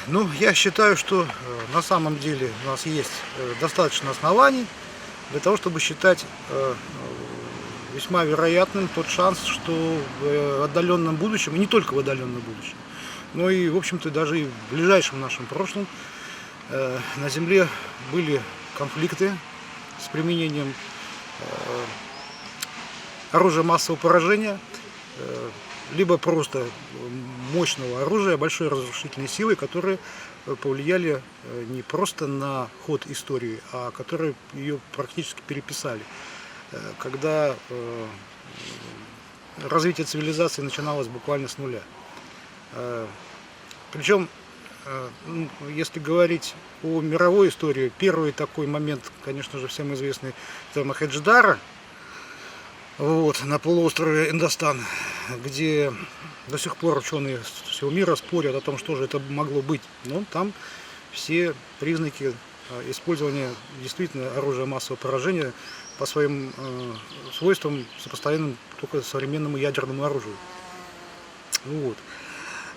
Ну, я считаю, что на самом деле у нас есть достаточно оснований для того, чтобы считать весьма вероятным тот шанс, что в отдаленном будущем, и не только в отдаленном будущем, но и, в общем-то, даже и в ближайшем нашем прошлом на Земле были конфликты с применением оружия массового поражения, либо просто мощного оружия, большой разрушительной силы, которые повлияли не просто на ход истории, а которые ее практически переписали. Когда развитие цивилизации начиналось буквально с нуля. Причем, если говорить о мировой истории, первый такой момент, конечно же, всем известный, это Мохенджо-Даро, на полуострове Индостан, где до сих пор ученые всего мира спорят о том, что же это могло быть. Но там все признаки использования действительно оружия массового поражения по своим свойствам сопоставимым только современному ядерному оружию.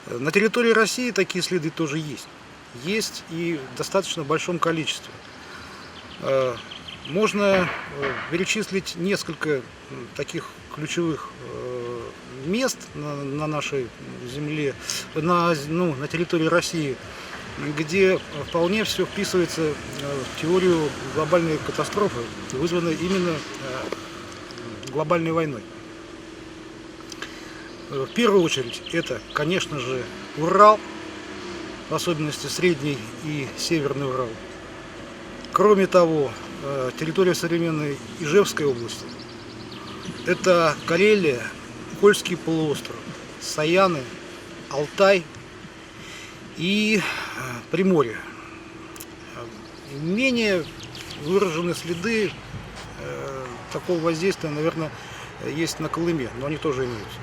На территории России такие следы тоже есть. Есть и в достаточно большом количестве. Можно перечислить несколько таких ключевых мест на нашей земле, на территории России, где вполне все вписывается в теорию глобальной катастрофы, вызванной именно глобальной войной. В первую очередь это, конечно же, Урал, в особенности Средний и Северный Урал. Кроме того, территория современной Ижевской области, это Карелия, Кольский полуостров, Саяны, Алтай и Приморье. Менее выражены следы такого воздействия, наверное, есть на Колыме, но они тоже имеются.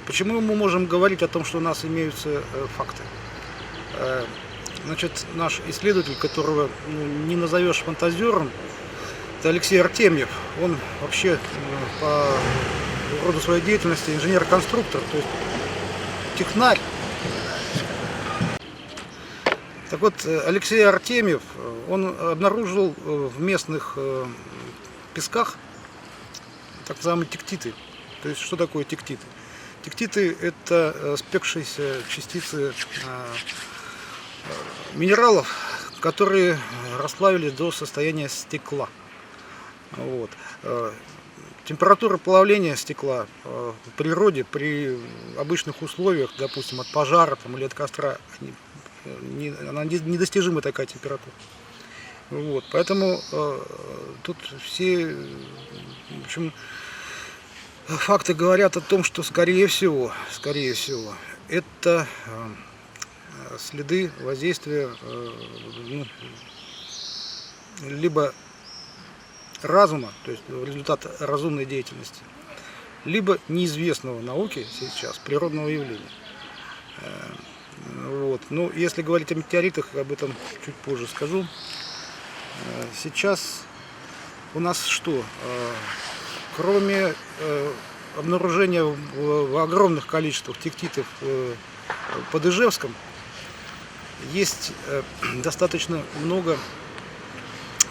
Почему мы можем говорить о том, что у нас имеются факты? Значит, наш исследователь, которого не назовешь фантазером, это Алексей Артемьев. Он вообще по роду своей деятельности инженер-конструктор, то есть технарь. Так вот, Алексей Артемьев, он обнаружил в местных песках так называемые тектиты. То есть, что такое тектиты? Тектиты – это спекшиеся частицы минералов, которые расплавились до состояния стекла. Температура плавления стекла в природе при обычных условиях, допустим, от пожара или от костра, она недостижима такая температура. Поэтому тут все, в общем, факты говорят о том, что скорее всего, это следы воздействия либо разума, то есть результат разумной деятельности, либо неизвестного науке сейчас природного явления. Ну, если говорить о метеоритах, об этом чуть позже скажу. Сейчас у нас что? Кроме обнаружения в огромных количествах тектитов под Ижевском, есть достаточно много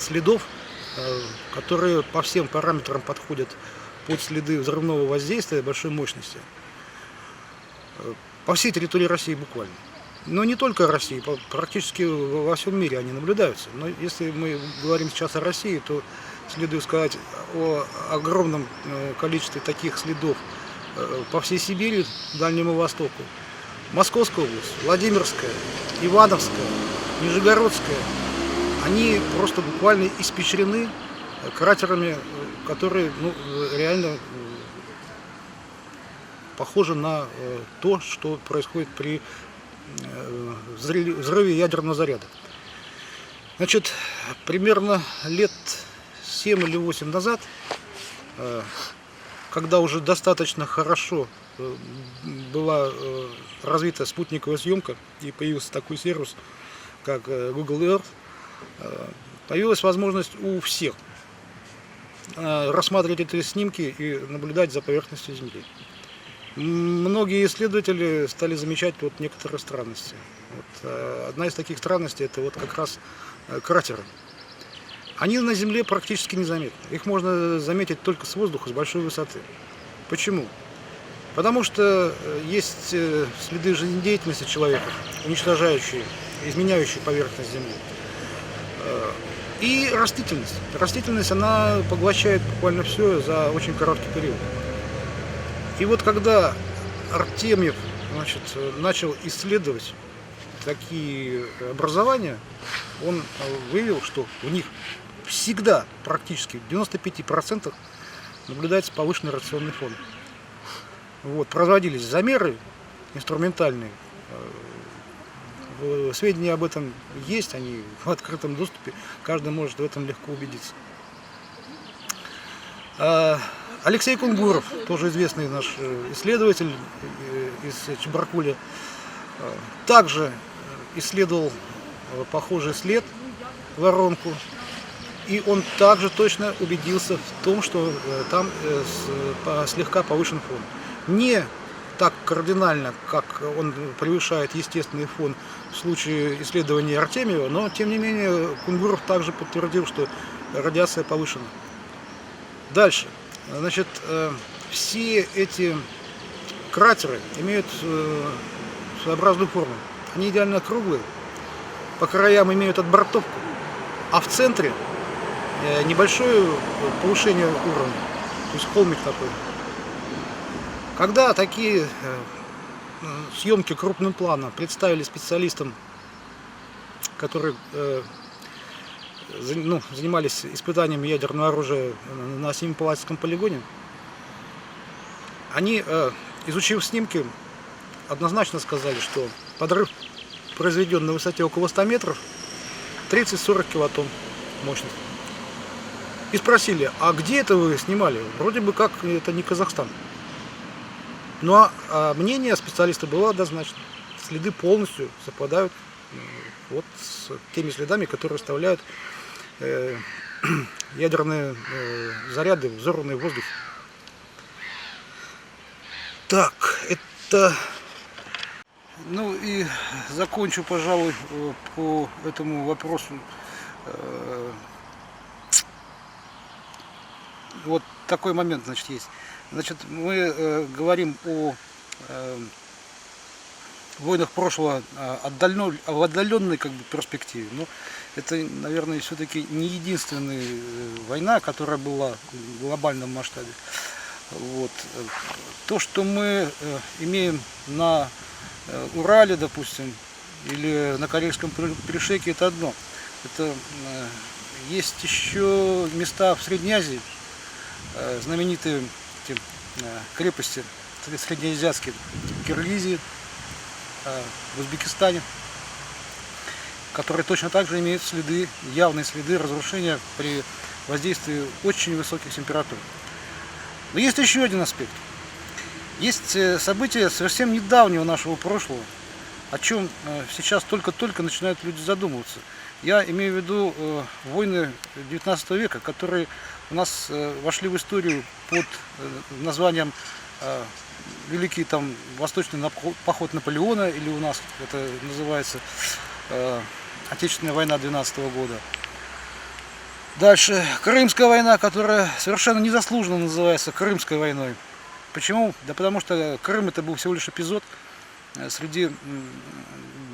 следов, которые по всем параметрам подходят под следы взрывного воздействия большой мощности. По всей территории России буквально. Но не только России, практически во всем мире они наблюдаются. Но если мы говорим сейчас о России, то следует сказать о огромном количестве таких следов по всей Сибири, Дальнему Востоку. Московская область, Владимирская, Ивановская, Нижегородская, они просто буквально испещрены кратерами, которые реально похожи на то, что происходит при взрыве ядерного заряда. Значит, примерно лет 7 или 8 назад, когда уже достаточно хорошо была развита спутниковая съемка и появился такой сервис, как Google Earth, появилась возможность у всех рассматривать эти снимки и наблюдать за поверхностью Земли. Многие исследователи стали замечать некоторые странности. Одна из таких странностей — это вот как раз кратеры. Они на Земле практически незаметны. Их можно заметить только с воздуха, с большой высоты. Почему? Потому что есть следы жизнедеятельности человека, уничтожающие, изменяющие поверхность Земли. И растительность. Растительность, она поглощает буквально все за очень короткий период. И вот когда Артемьев, значит, начал исследовать такие образования, он выявил, что у них всегда, практически в 95% наблюдается повышенный радиационный фон. Вот, производились замеры инструментальные. Сведения об этом есть, они в открытом доступе, каждый может в этом легко убедиться. Алексей Кунгуров, тоже известный наш исследователь из Чебаркуля, также исследовал похожий след, воронку, и он также точно убедился в том, что там слегка повышен фон. Не так кардинально, как он превышает естественный фон в случае исследования Артемьева, но тем не менее Кунгуров также подтвердил, что радиация повышена. Дальше. Значит, все эти кратеры имеют своеобразную форму. Они идеально круглые, по краям имеют отбортовку, а в центре небольшое повышение уровня, то есть холмик такой. Когда такие съемки крупным планом представили специалистам, которые занимались испытанием ядерного оружия на Семипалатинском полигоне, они, изучив снимки, однозначно сказали, что подрыв произведен на высоте около 100 метров, 30-40 килотонн мощность. И спросили, а где это вы снимали? Вроде бы как это не Казахстан. Но мнение специалиста было однозначно. Следы полностью совпадают вот с теми следами, которые оставляют ядерные заряды, взорванные в воздухе. Так, это... Ну и закончу, пожалуй, по этому вопросу. Вот такой момент, значит, есть. Значит, мы говорим о войнах прошлого в отдаленной как бы перспективе. Но это, наверное, все-таки не единственная война, которая была в глобальном масштабе. Вот. То, что мы имеем на Урале, допустим, или на Карельском перешейке, это одно. Это есть еще места в Средней Азии, знаменитые крепости среднеазиатские, в Киргизии, в Узбекистане, которые точно так же имеют следы, явные следы разрушения при воздействии очень высоких температур. Но есть еще один аспект. Есть события совсем недавнего нашего прошлого, о чем сейчас только-только начинают люди задумываться. Я имею в виду войны 19 века, которые у нас вошли в историю под названием Великий там восточный поход Наполеона, или у нас это называется Отечественная война 12 года. Дальше Крымская война, которая совершенно незаслуженно называется Крымской войной. Почему? Да потому что Крым это был всего лишь эпизод среди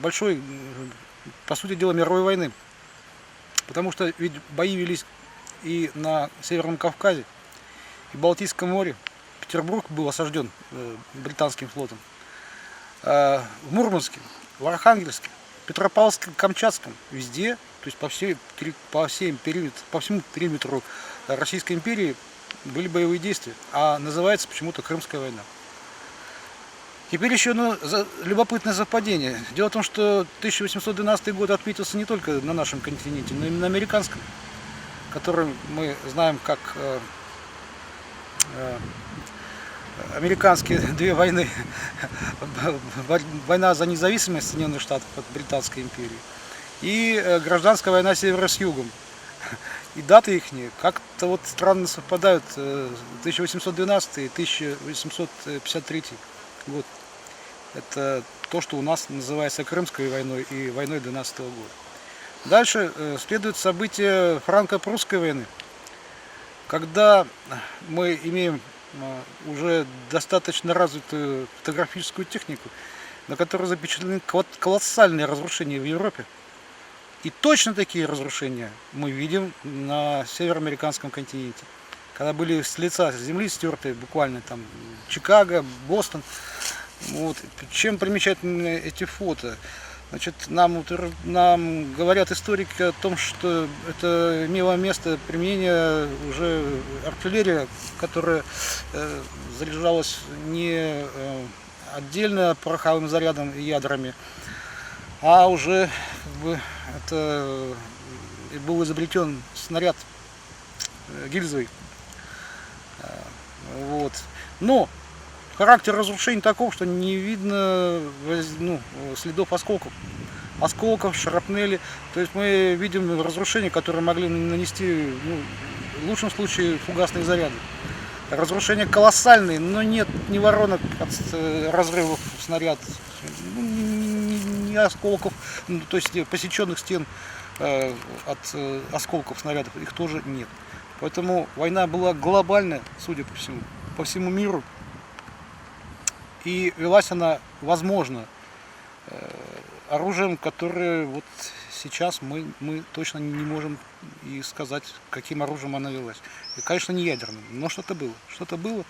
большой, по сути дела, мировой войны. Потому что ведь бои велись и на Северном Кавказе, и в Балтийском море. Петербург был осажден британским флотом. В Мурманске, в Архангельске, Петропавловске-Камчатском, везде, то есть по всему периметру Российской империи были боевые действия, а называется почему-то Крымская война. Теперь еще одно любопытное совпадение. Дело в том, что 1812 год отметился не только на нашем континенте, но и на американском, который мы знаем как американские две войны. Война за независимость Соединенных Штатов от Британской империи и гражданская война севера с югом. И даты их как-то вот странно совпадают, 1812 и 1853 год. Это то, что у нас называется Крымской войной и войной 12 года. Дальше следует событие франко-прусской войны, когда мы имеем уже достаточно развитую фотографическую технику, на которой запечатлены колоссальные разрушения в Европе. И точно такие разрушения мы видим на североамериканском континенте, когда были с лица земли стерты буквально там Чикаго, Бостон. Вот. Чем примечательны эти фото? Значит, нам говорят историки о том, что это имело место применение уже артиллерии, которая заряжалась не отдельно пороховым зарядом и ядрами, а уже это был изобретен снаряд гильзовый. Вот. Но характер разрушений таков, что не видно следов осколков, шрапнели. То есть мы видим разрушения, которые могли нанести, в лучшем случае, фугасные заряды. Разрушения колоссальные, но нет ни воронок от разрывов снаряд, ни осколков, то есть посеченных стен от осколков снарядов, их тоже нет. Поэтому война была глобальная, судя по всему миру. И велась она, возможно, оружием, которое вот сейчас мы точно не можем и сказать, каким оружием она велась. И, конечно, не ядерным, но что-то было,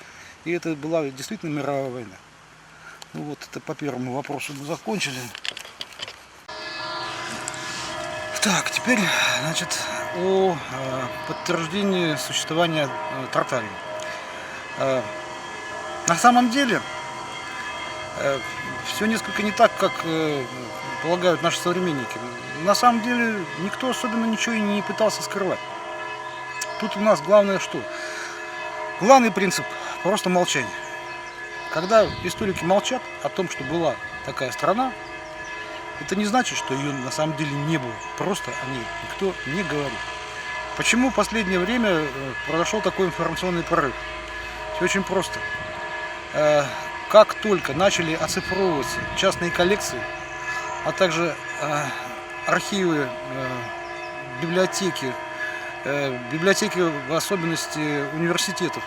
и это была действительно мировая война. Ну вот, это по первому вопросу мы закончили. Так, теперь, значит, о подтверждении существования Тартарии. На самом деле, все несколько не так, как полагают наши современники. На самом деле никто особенно ничего и не пытался скрывать. Тут у нас главное что? Главный принцип – просто молчание. Когда историки молчат о том, что была такая страна, это не значит, что ее на самом деле не было. Просто о ней никто не говорит. Почему в последнее время произошел такой информационный прорыв? Все очень просто. Как только начали оцифровываться частные коллекции, а также архивы, библиотеки в особенности университетов,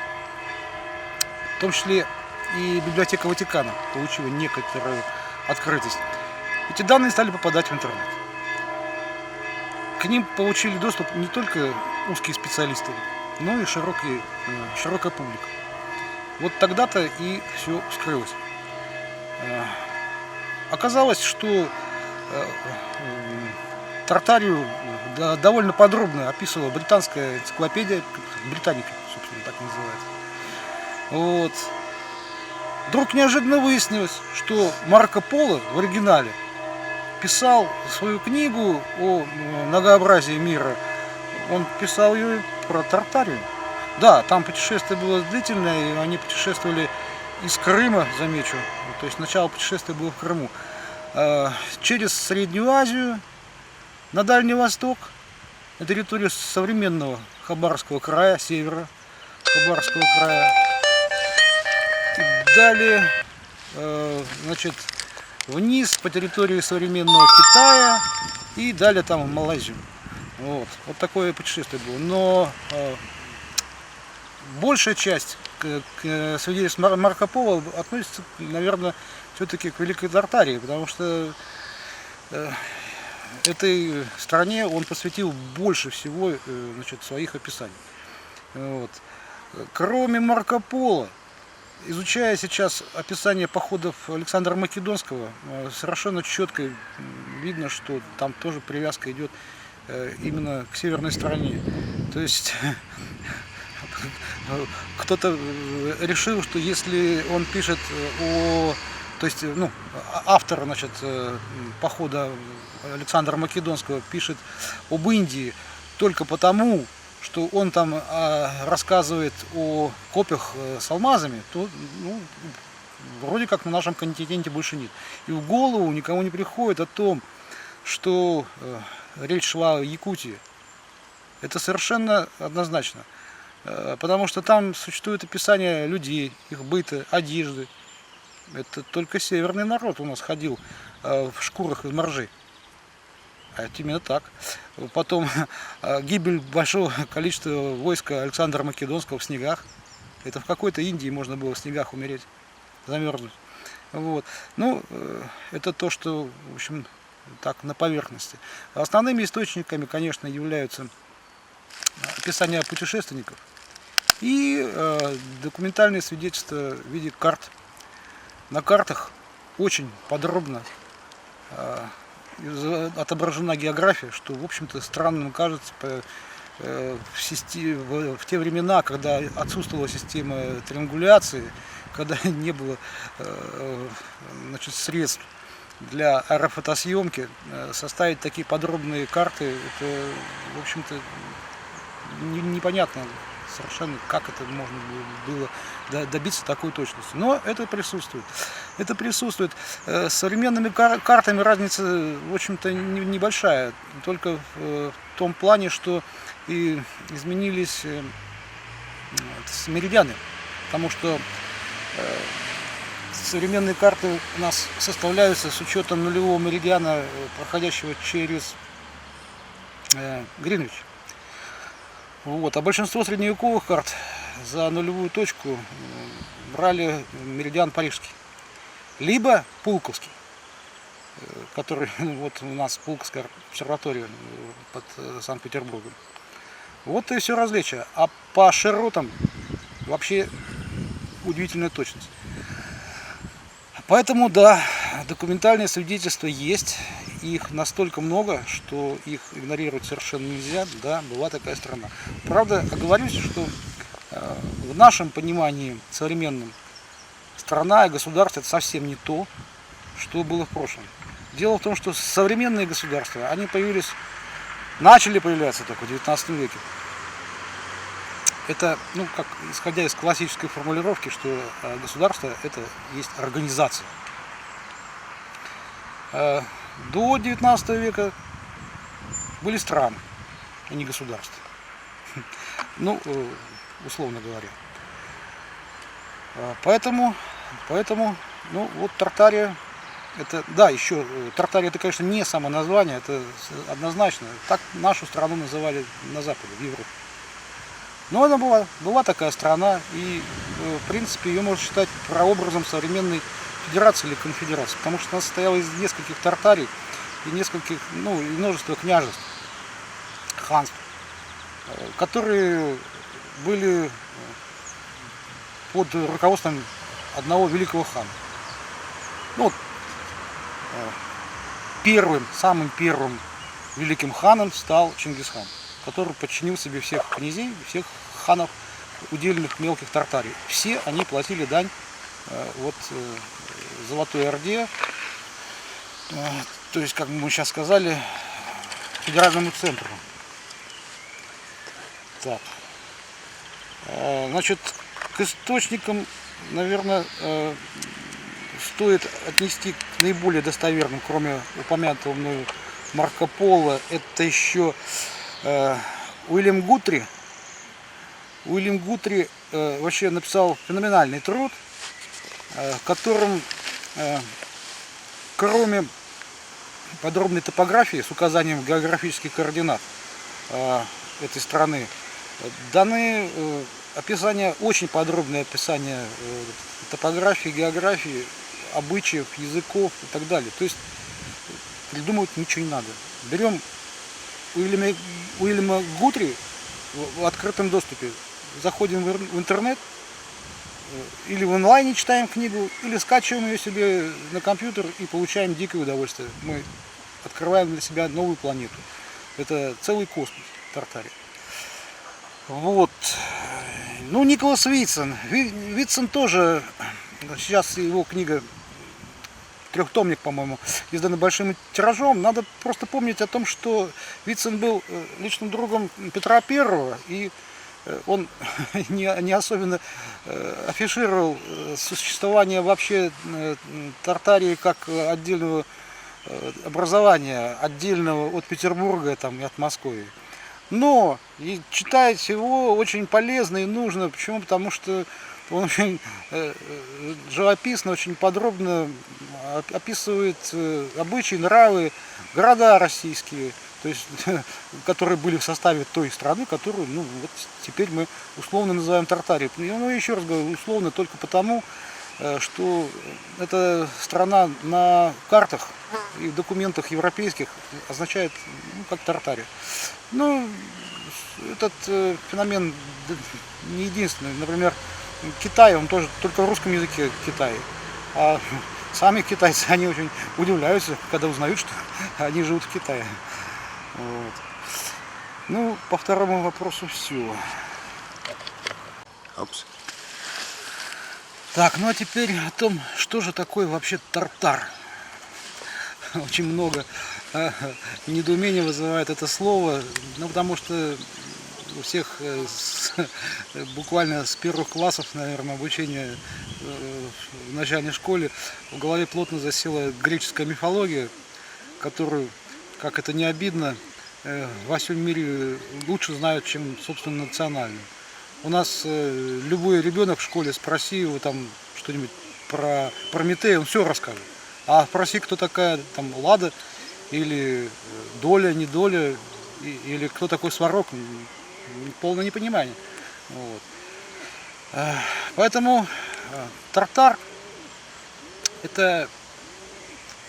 в том числе и библиотека Ватикана получила некоторую открытость, эти данные стали попадать в интернет. К ним получили доступ не только узкие специалисты, но и широкая публика. Вот тогда-то и все вскрылось. Оказалось, что Тартарию довольно подробно описывала британская энциклопедия, Британика, собственно, так называется. Вот. Вдруг неожиданно выяснилось, что Марко Поло в оригинале писал свою книгу о многообразии мира. Он писал ее про Тартарию. Да, там путешествие было длительное, и они путешествовали из Крыма, замечу, то есть начало путешествия было в Крыму, через Среднюю Азию, на Дальний Восток, на территорию современного Хабаровского края, севера Хабаровского края. И далее, значит, вниз по территории современного Китая и далее там в Малайзию. Вот такое путешествие было. Но большая часть к свидетельств Марко Поло относится, наверное, все-таки к Великой Тартарии, потому что этой стране он посвятил больше всего, значит, своих описаний. Вот. Кроме Марко Поло, изучая сейчас описание походов Александра Македонского, совершенно четко видно, что там тоже привязка идет именно к северной стороне. То есть кто-то решил, что если он пишет то есть, автор, значит, похода Александра Македонского пишет об Индии только потому, что он там рассказывает о копьях с алмазами, то вроде как на нашем континенте больше нет. И в голову никому не приходит о том, что речь шла о Якутии. Это совершенно однозначно. Потому что там существует описание людей, их быта, одежды. это только северный народ у нас ходил в шкурах из моржей. А это именно так. Потом гибель большого количества войска Александра Македонского в снегах. Это в какой-то Индии можно было в снегах умереть, замерзнуть. Вот. Ну, это то, что, в общем, так, на поверхности. Основными источниками, конечно, являются описания путешественников и документальные свидетельства в виде карт. На картах очень подробно отображена география, что, в общем-то, странным кажется в те времена, когда отсутствовала система триангуляции, когда не было значит, средств для аэрофотосъемки, составить такие подробные карты, это, в общем-то, непонятно совершенно, как это можно было добиться такой точности. Но это присутствует. Это присутствует. С современными картами разница, в общем-то, небольшая. Только в том плане, что и изменились меридианы. Потому что современные карты у нас составляются с учетом нулевого меридиана, проходящего через Гринвич. Вот. А большинство средневековых карт за нулевую точку брали меридиан парижский. Либо пулковский, который вот у нас Пулковская обсерватория под Санкт-Петербургом. Вот и все различие. А по широтам вообще удивительная точность. Поэтому, да, документальные свидетельства есть. Их настолько много, что их игнорировать совершенно нельзя. Да, была такая страна. Правда, оговорюсь, что в нашем понимании современном страна и государство — это совсем не то, что было в прошлом. Дело в том, что современные государства, они начали появляться только в 19 веке. Это, ну, как исходя из классической формулировки, что государство — это есть организация. До 19 века были страны, а не государства. Ну, условно говоря. Поэтому, ну, вот Тартария, это, да, еще, Тартария — это, конечно, не само название, это однозначно. Так нашу страну называли на Западе, в Европе. Но она была такая страна, и, в принципе, ее можно считать прообразом современной федерации или конфедерации, потому что она состояла из нескольких тартарий и нескольких, ну, и множества княжеств, ханств, которые были под руководством одного великого хана. Ну, вот, самым первым великим ханом стал Чингисхан, который подчинил себе всех князей, всех ханов удельных мелких тартарий. Все они платили дань вот Золотой Орде, то есть, как мы сейчас сказали, федеральному центру. Так. Значит, к источникам, наверное, стоит отнести к наиболее достоверным, кроме упомянутого мною Марко Поло, это еще Уильям Гутри. Уильям Гутри вообще написал феноменальный труд, в котором, кроме подробной топографии с указанием географических координат этой страны, даны описание, очень подробное описание топографии, географии, обычаев, языков и так далее. То есть придумывать ничего не надо. Берем Уильяма Гутри в открытом доступе, заходим в интернет, или в онлайне читаем книгу, или скачиваем ее себе на компьютер и получаем дикое удовольствие. Мы открываем для себя новую планету. Это целый космос, Тартария. Вот. Ну, Николас Вицин. Вицин тоже, сейчас его книга, трехтомник, по-моему, издана большим тиражом. Надо просто помнить о том, что Вицин был личным другом Петра I, и он не особенно афишировал существование вообще Тартарии как отдельного образования, отдельного от Петербурга там, и от Москвы. Но и читать его очень полезно и нужно. Почему? Потому что Он очень живописно, очень подробно описывает обычаи, нравы, города российские, то есть, которые были в составе той страны, которую, ну, вот теперь мы условно называем Тартарией. Ну, еще раз говорю, условно только потому, что эта страна на картах и в документах европейских означает, ну, как Тартария. Ну, этот феномен не единственный. Например, Китай, он тоже только в русском языке Китай. А сами китайцы, они очень удивляются, когда узнают, что они живут в Китае. Вот. Ну, по второму вопросу все. Опс. Так, ну а теперь о том, что же такое вообще тартар. Очень много недоумения вызывает это слово, ну потому что у всех буквально с первых классов, наверное, обучения в начальной школе в голове плотно засела греческая мифология, которую, как это не обидно, во всем мире лучше знают, чем, собственно, национальную. У нас любой ребенок в школе, спроси его там что-нибудь про Прометея, он все расскажет. А спроси, кто такая там Лада, или Доля, не Доля, или кто такой Сварог, полное непонимание. Вот. Поэтому Тартар это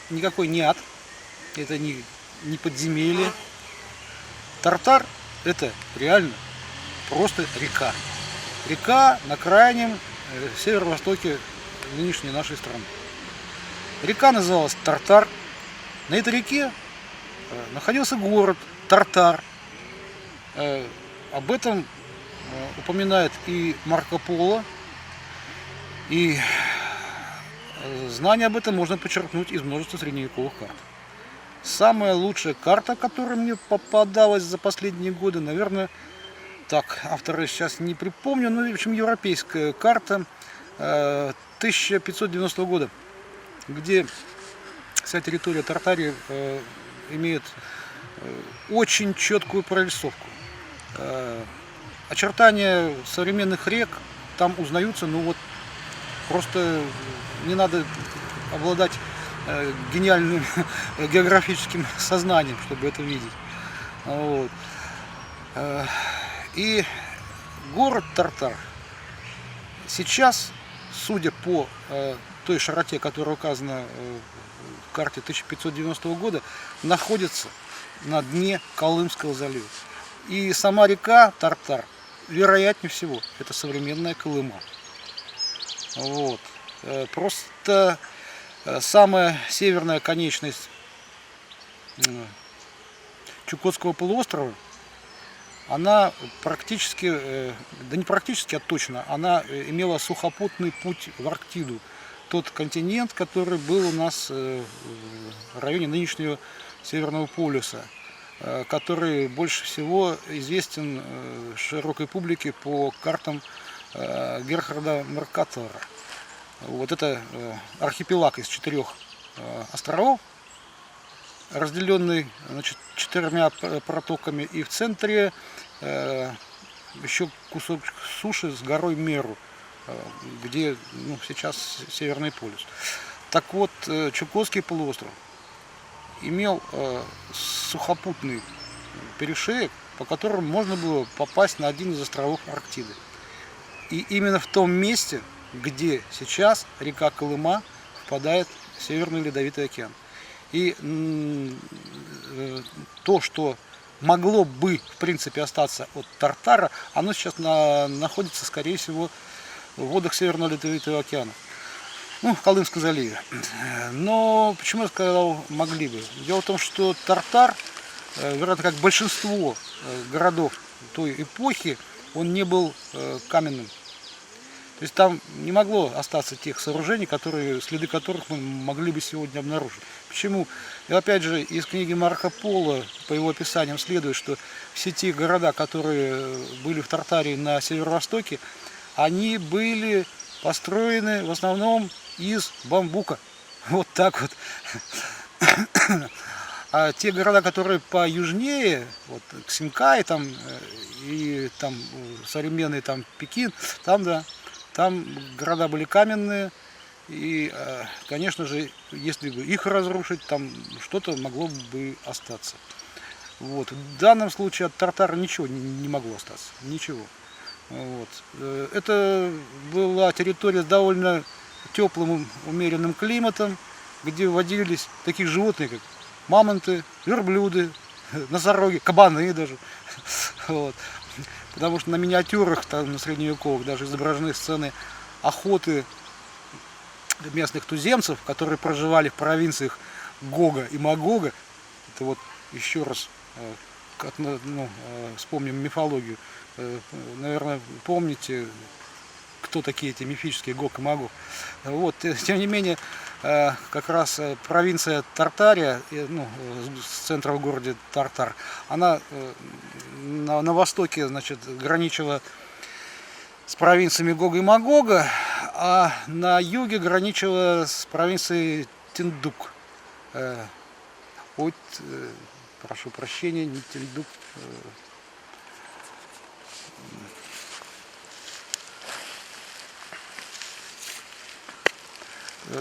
никакой не ад, это не подземелье. Тартар это реально просто река. Река на крайнем северо-востоке нынешней нашей страны. Река называлась Тартар. На этой реке находился город Тартар. Об этом упоминает и Марко Поло. И знание об этом можно почерпнуть из множества средневековых карт. Самая лучшая карта, которая мне попадалась за последние годы, наверное, так, автора сейчас не припомню, но, в общем, европейская карта 1590 года, где вся территория Тартарии имеет очень четкую прорисовку. Очертания современных рек там узнаются, ну вот, просто не надо обладать гениальным географическим сознанием, чтобы это видеть. Вот. И город Тартар сейчас, судя по той широте, которая указана в карте 1590 года, находится на дне Колымского залива. И сама река Тартар, вероятнее всего, это современная Колыма. Вот. Просто самая северная конечность Чукотского полуострова, она практически, да не практически, а точно, она имела сухопутный путь в Арктиду. Тот континент, который был у нас в районе нынешнего Северного полюса, который больше всего известен широкой публике по картам Герхарда Меркатора. Вот это архипелаг из 4 островов, разделенный, значит, 4 протоками, и в центре еще кусок суши с горой Меру, где, ну, сейчас Северный полюс. Так вот, Чукотский полуостров имел сухопутный перешеек, по которому можно было попасть на один из островов Арктиды. И именно в том месте, где сейчас река Колыма впадает в Северный Ледовитый океан. И то, что могло бы, в принципе, остаться от Тартара, оно сейчас находится, скорее всего, в водах Северного Ледовитого океана. Ну, в Колымском заливе. Но почему я сказал могли бы? Дело в том, что Тартар, вероятно, как большинство городов той эпохи, он не был каменным. То есть там не могло остаться тех сооружений, следы которых мы могли бы сегодня обнаружить. Почему? И опять же, из книги Марко Поло, по его описаниям, следует, что все те города, которые были в Тартарии на северо-востоке, они были построены в основном из бамбука. Вот так вот. А те города, которые по южнее, вот Ксинкай там, и там современный там Пекин, там, да, Там города были каменные, и, конечно же, если бы их разрушить, там что-то могло бы остаться. Вот. В данном случае от Тартара ничего не могло остаться, ничего. Вот. Это была территория с довольно теплым, умеренным климатом, где водились такие животные, как мамонты, верблюды, носороги, кабаны даже. Вот. Потому что на миниатюрах, там, на средневековых, даже изображены сцены охоты местных туземцев, которые проживали в провинциях Гога и Магога. Это вот еще раз вспомним мифологию. Наверное, помните, кто такие эти мифические Гог и Магог. Вот, тем не менее, как раз провинция Тартария, с центра в городе Тартар, она на востоке, значит, граничила с провинциями Гога и Магога, а на юге граничила с провинцией Тиндук. Прошу прощения, не Тиндук.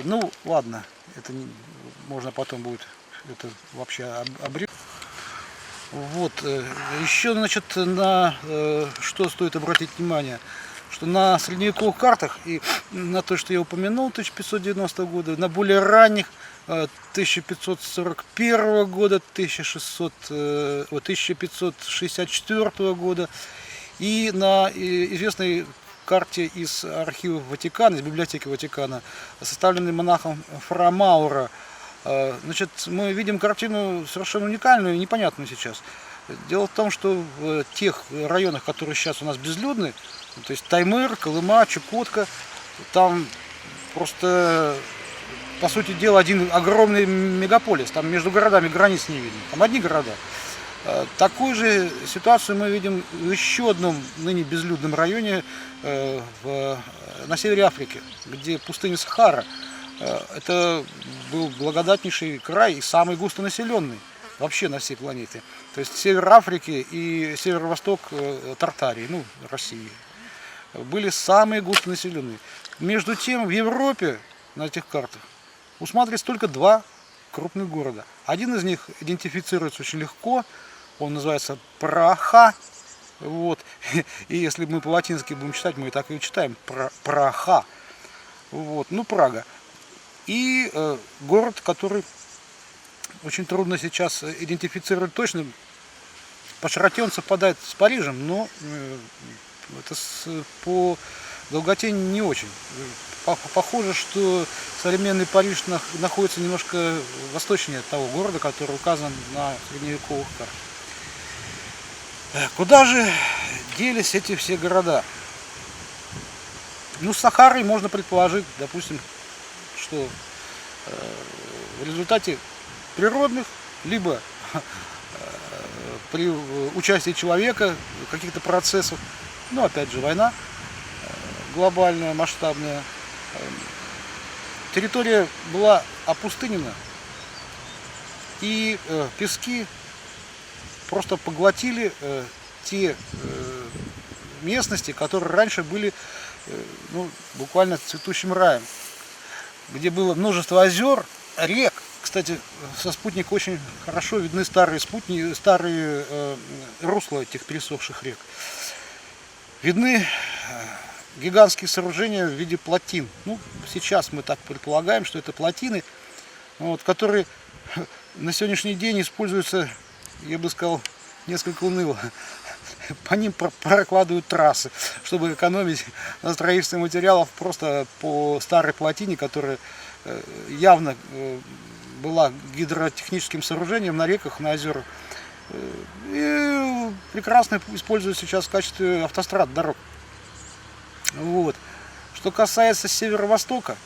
Ну, ладно, это можно потом будет это вообще обрезать. Вот, еще, значит, на что стоит обратить внимание, что на средневековых картах и на то, что я упомянул, 1590 года, на более ранних 1541 года, 1564 года и на известной карте из архивов Ватикана, из библиотеки Ватикана, составленной монахом Фра Маура, значит, мы видим картину совершенно уникальную и непонятную сейчас. Дело в том, что в тех районах, которые сейчас у нас безлюдны, то есть Таймыр, Колыма, Чукотка, там просто, по сути дела, один огромный мегаполис, там между городами границ не видно, там одни города. Такую же ситуацию мы видим в еще одном ныне безлюдном районе на севере Африки, где пустыня Сахара. Это был благодатнейший край и самый густонаселенный вообще на всей планете. То есть север Африки и северо-восток Тартарии, России, были самые густонаселенные. Между тем в Европе на этих картах усматривается только два крупных города. Один из них идентифицируется очень легко, он называется Праха. Вот. И если мы по-латински будем читать, мы и так и читаем Праха. Вот. Прага. И город, который очень трудно сейчас идентифицировать точно. По широте он совпадает с Парижем, но это по долготе не очень. Похоже, что современный Париж находится немножко восточнее того города, который указан на средневековых картах. Куда же делись эти все города? С Сахарой можно предположить, допустим, что в результате природных, либо при участии человека в каких-то процессах, опять же, война глобальная, масштабная, территория была опустынена, и пески просто поглотили те местности, которые раньше были буквально цветущим раем, где было множество озер, рек. Кстати, со спутника очень хорошо видны старые русла этих пересохших рек. Видны гигантские сооружения в виде плотин. Сейчас мы так предполагаем, что это плотины, которые на сегодняшний день используются, я бы сказал, несколько уныло. По ним прокладывают трассы, чтобы экономить на строительстве материалов просто по старой плотине, которая явно была гидротехническим сооружением на реках, на озерах. И прекрасно используют сейчас в качестве автострад, дорог. Вот. Что касается северо-востока,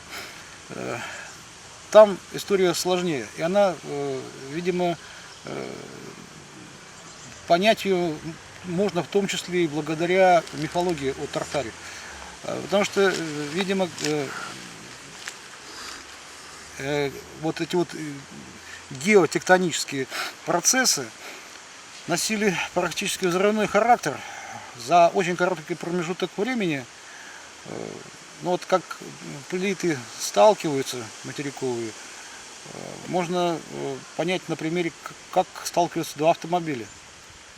там история сложнее. И она, видимо, понять ее можно в том числе и благодаря мифологии о Тартаре. Потому что, видимо, вот эти геотектонические процессы носили практически взрывной характер. За очень короткий промежуток времени Но вот как плиты сталкиваются, материковые, можно понять на примере, как сталкиваются два автомобиля.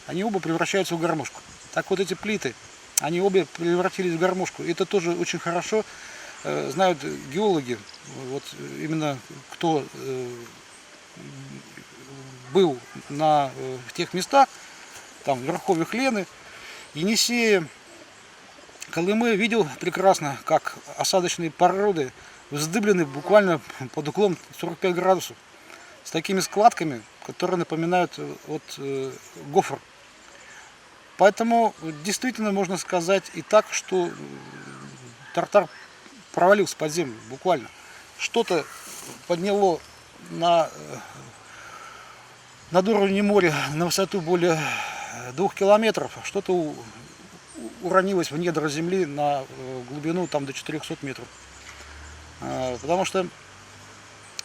Они оба превращаются в гармошку. Так вот эти плиты, они обе превратились в гармошку. Это тоже очень хорошо знают геологи, вот именно кто был в тех местах, там в верховьях Лены, Енисея, Колымы, видел прекрасно, как осадочные породы вздыблены буквально под углом 45 градусов, с такими складками, которые напоминают гофр. Поэтому действительно можно сказать и так, что Тартар провалился под землю, буквально. Что-то подняло над уровнем моря на высоту более 2 километров, что-то уронилось в недра земли на глубину там до 400 метров. Потому что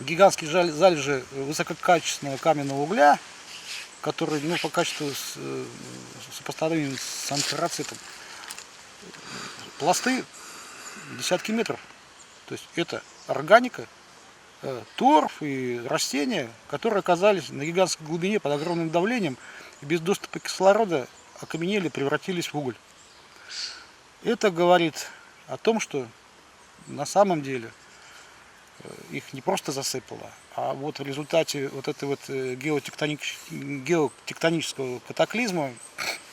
гигантские залежи высококачественного каменного угля, который по качеству сопоставим с антрацитом, пласты десятки метров. То есть это органика, торф и растения, которые оказались на гигантской глубине под огромным давлением и без доступа кислорода окаменели, превратились в уголь. Это говорит о том, что на самом деле их не просто засыпало, а вот в результате вот этой геотектонического катаклизма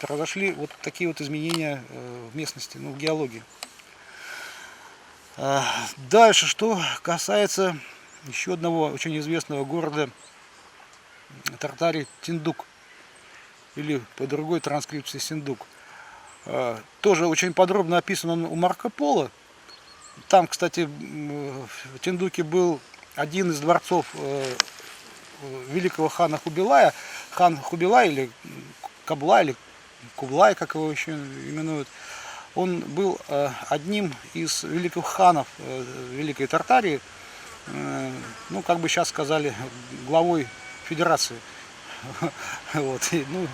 произошли вот такие вот изменения в местности, в геологии. Дальше, что касается еще одного очень известного города Тартарии, Тиндук, или по другой транскрипции Синдук. Тоже очень подробно описан он у Марко Поло. Там, кстати, в Тиндуке был один из дворцов великого хана Хубилая. Хан Хубилай, или Каблай, или Кублай, как его еще именуют. Он был одним из великих ханов Великой Тартарии, как бы сейчас сказали, главой федерации,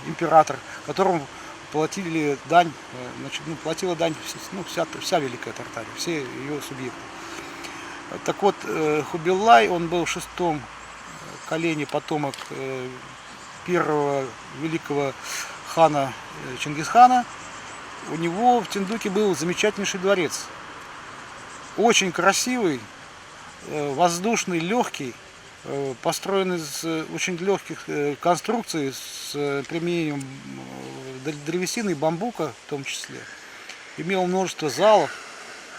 император, которому платили дань, платила дань вся Великая Тартария, все ее субъекты. Так вот, Хубилай, он был в 6-м колене потомок первого великого хана Чингисхана. У него в Тиндуке был замечательнейший дворец. Очень красивый, воздушный, легкий, построен из очень легких конструкций с применением древесины и бамбука в том числе. Имел множество залов,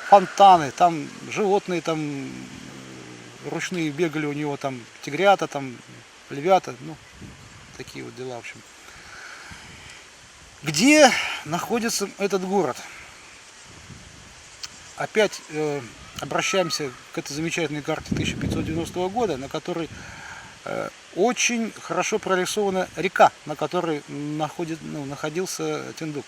фонтаны, там животные там ручные бегали у него, там тигрята, там львята, такие вот дела, в общем. Где находится этот город? Опять обращаемся к этой замечательной карте 1590 года, на которой очень хорошо прорисована река, на которой находился Тиндук.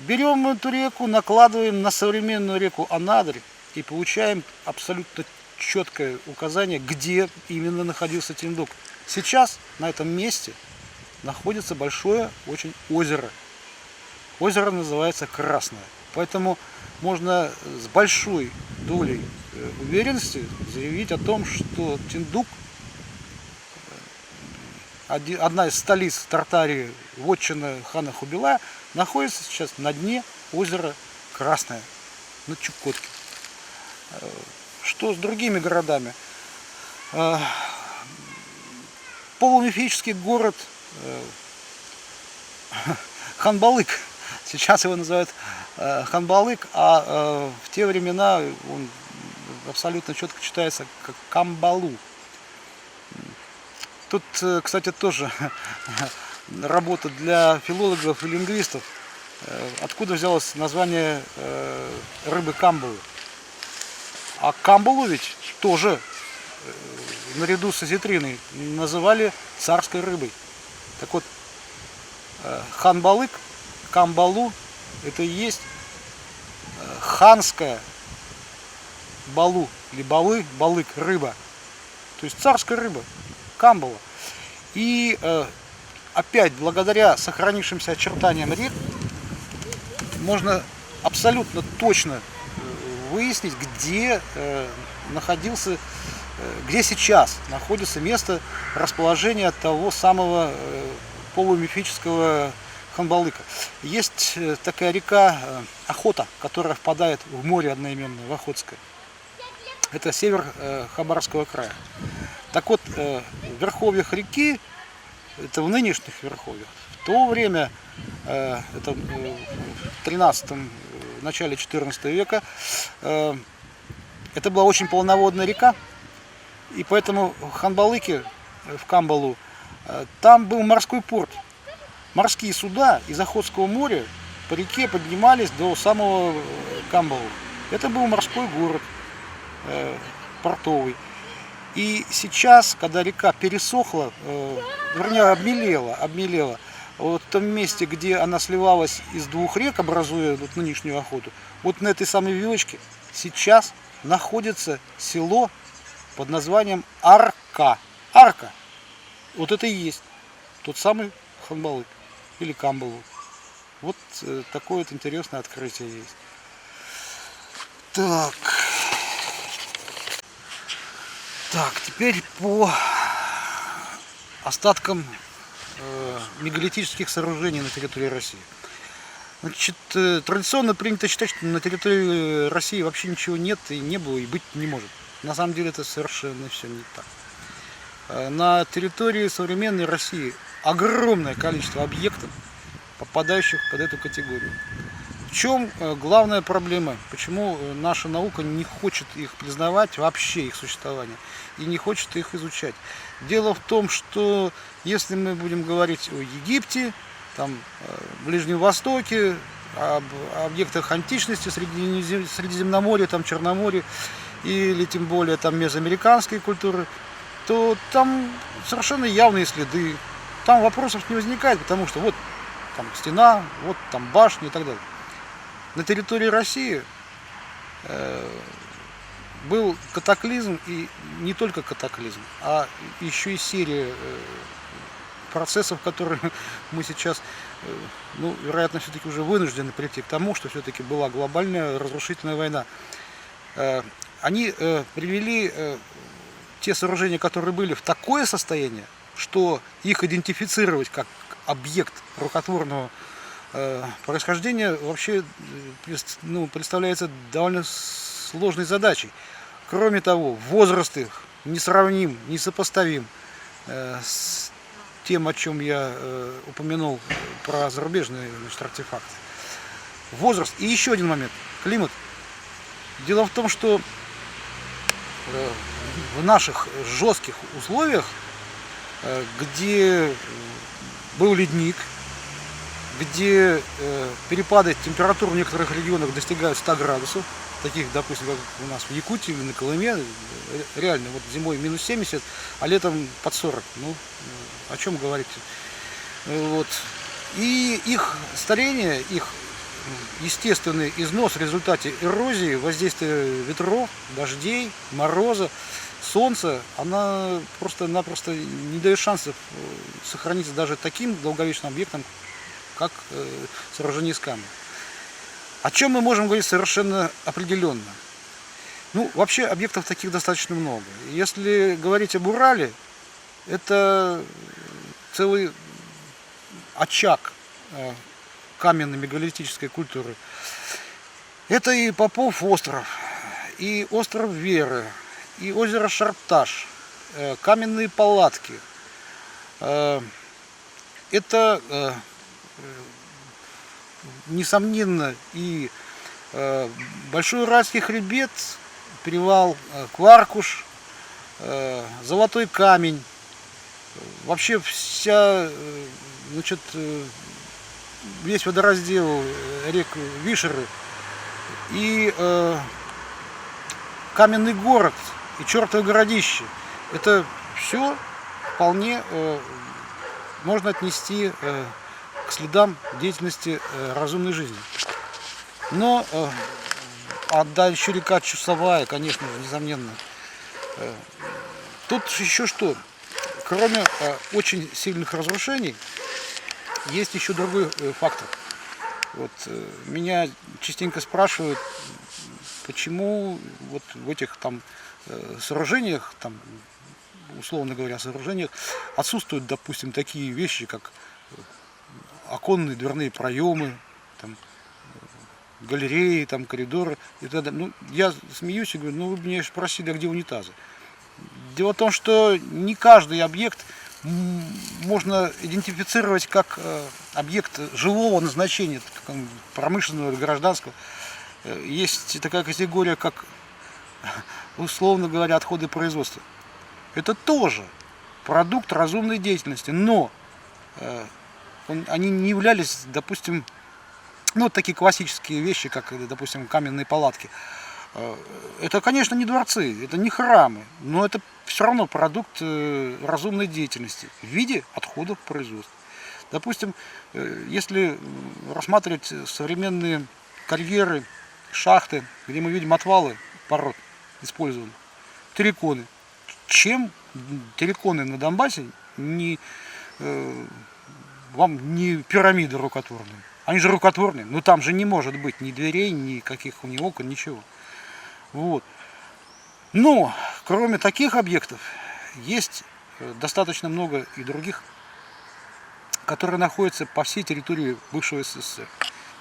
Берем эту реку, накладываем на современную реку Анадырь и получаем абсолютно четкое указание, где именно находился Тиндук. Сейчас на этом месте находится большое очень озеро. Озеро называется Красное. Поэтому можно с большой долей уверенности заявить о том, что Тиндук, одна из столиц Тартарии, вотчина хана Хубилая, находится сейчас на дне озера Красное, на Чукотке. Что с другими городами? Полумифический город Ханбалык. Сейчас его называют Ханбалык, а в те времена он абсолютно четко читается как Камбалу. Тут, кстати, тоже работа для филологов и лингвистов. Откуда взялось название рыбы камбалы? А камбалу ведь тоже наряду с осетриной называли царской рыбой. Так вот, Ханбалык, Камбалу, это и есть ханская балу, или балык, рыба. То есть царская рыба, камбала. И опять, благодаря сохранившимся очертаниям рек, можно абсолютно точно выяснить, где где сейчас находится место расположения того самого полумифического Ханбалыка. Есть такая река Охота, которая впадает в море одноименное, в Охотское. Это север Хабаровского края. Так вот, в верховьях реки, это в нынешних верховьях, в то время, это в 13-м, в начале 14 века, это была очень полноводная река, и поэтому в Ханбалыке, в Камбалу, там был морской порт. Морские суда из Охотского моря по реке поднимались до самого Камбалу. Это был морской город, портовый. И сейчас, когда река пересохла, вернее обмелела, вот в том месте, где она сливалась из двух рек, образуя вот нынешнюю Охоту, вот на этой самой вилочке сейчас находится село под названием Арка. Арка. Вот это и есть тот самый Ханбалык или Камбалу. Вот такое вот интересное открытие есть. Так, теперь по остаткам мегалитических сооружений на территории России. Значит, традиционно принято считать, что на территории России вообще ничего нет и не было, и быть не может. На самом деле это совершенно все не так. На территории современной России огромное количество объектов, попадающих под эту категорию. В чем главная проблема? Почему наша наука не хочет их признавать, вообще их существование, и не хочет их изучать? Дело в том, что если мы будем говорить о Египте, там, Ближнем Востоке, об объектах античности, Средиземноморья, там, Черноморья, или тем более там мезоамериканской культуры, то там совершенно явные следы. Там вопросов не возникает, потому что вот там стена, вот там башня и так далее. На территории России был катаклизм, и не только катаклизм, а еще и серия процессов, которые мы сейчас, ну, вероятно, все-таки уже вынуждены прийти к тому, что все-таки была глобальная разрушительная война. Они привели те сооружения, которые были, в такое состояние, что их идентифицировать как объект рукотворного происхождения вообще, ну, представляется довольно сложной задачей. Кроме того, возраст их несравним, несопоставим с тем, о чем я упомянул про зарубежные, значит, артефакты. Возраст. И еще один момент. Климат. Дело в том, что в наших жестких условиях, где был ледник, где перепады температур в некоторых регионах достигают 100 градусов, таких, допустим, как у нас в Якутии или на Колыме, реально, вот зимой минус 70, а летом под 40. Ну, о чем говорить? Вот. И их старение, их естественный износ в результате эрозии, воздействия ветров, дождей, мороза, солнца, она просто-напросто не дает шансов сохраниться даже таким долговечным объектом, как сооружение из камня. О чем мы можем говорить совершенно определенно? Ну, вообще объектов таких достаточно много. Если говорить об Урале, это целый очаг каменной мегалитической культуры. Это и Попов остров, и остров Веры, и озеро Шарташ, каменные палатки. Это, несомненно, и Большой Уральский хребет, перевал Кваркуш, Золотой камень. Вообще весь водораздел рек Вишеры и Каменный город и Чертово городище. Это все вполне можно отнести к следам деятельности разумной жизни. Но еще река Чусовая, конечно же, несомненно. Тут еще что? Кроме очень сильных разрушений, есть еще другой фактор. Вот, меня частенько спрашивают, почему вот в этих там сооружениях, там, условно говоря, сооружениях, отсутствуют, допустим, такие вещи, как оконные дверные проемы, там, галереи, там, коридоры и так далее. Ну, я смеюсь и говорю, ну вы меня спросили, а где унитазы? Дело в том, что не каждый объект можно идентифицировать как объект жилого назначения, промышленного или гражданского. Есть такая категория, как, условно говоря, отходы производства. Это тоже продукт разумной деятельности, но они не являлись, допустим, ну, вот такие классические вещи, как, допустим, каменные палатки. Это, конечно, не дворцы, это не храмы, но это все равно продукт разумной деятельности в виде отходов производства. Допустим, если рассматривать современные карьеры, шахты, где мы видим отвалы пород использованы, терриконы. Чем терриконы на Донбассе вам не пирамиды рукотворные? Они же рукотворные, но там же не может быть ни дверей, ни каких ни окон, ничего. Вот. Но, кроме таких объектов, есть достаточно много и других, которые находятся по всей территории бывшего СССР.